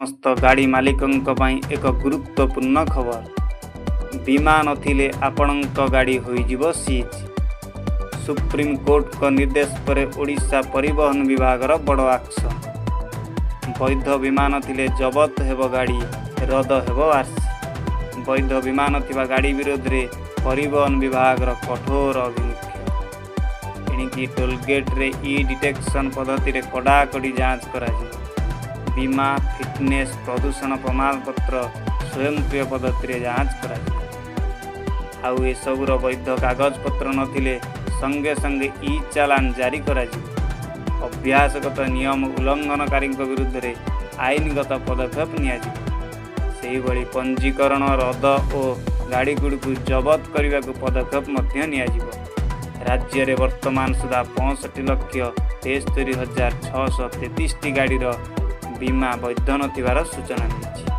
समस्त गाड़ी मालिकंक पई एक गुरुत्वपूर्ण खबर। बीमा नथिले आपणक गाड़ी होइजिबो सीज। सुप्रीम कोर्ट का निर्देश पर ओडिशा परिवहन विभाग बड़ एक्शन। वैध बीमा नथिले जबत हेबो गाड़ी, रद हेबो आरसी। वैध बीमा नथिबा गाड़ी विरोध रे परिवहन विभाग कठोर अभिमुख्य। एणिकी टोलगेट रे ई डिटेक्शन पद्धति रे कड़ाकड़ी जांच करा। बीमा, फिटनेस, प्रदूषण प्रमाणपत्र स्वयंक्रिय पद्धति रे जांच करा। आउ ए सबुर वैध कागज पत्र नथिले संगे संगे ई चालान जारी करा। अभ्यासगत नियम उल्लंघनकारी विरुद्ध रे आईनगत पदक्षेप निया। सेही भली पंजीकरण, रद और गाड़ी गुड़ी को जबत करने को पदक्षेप निया। राज्य रे वर्तमान सुधा 65,73,633 गाड़ी बीमा वैध नथिबार सूचना मिली।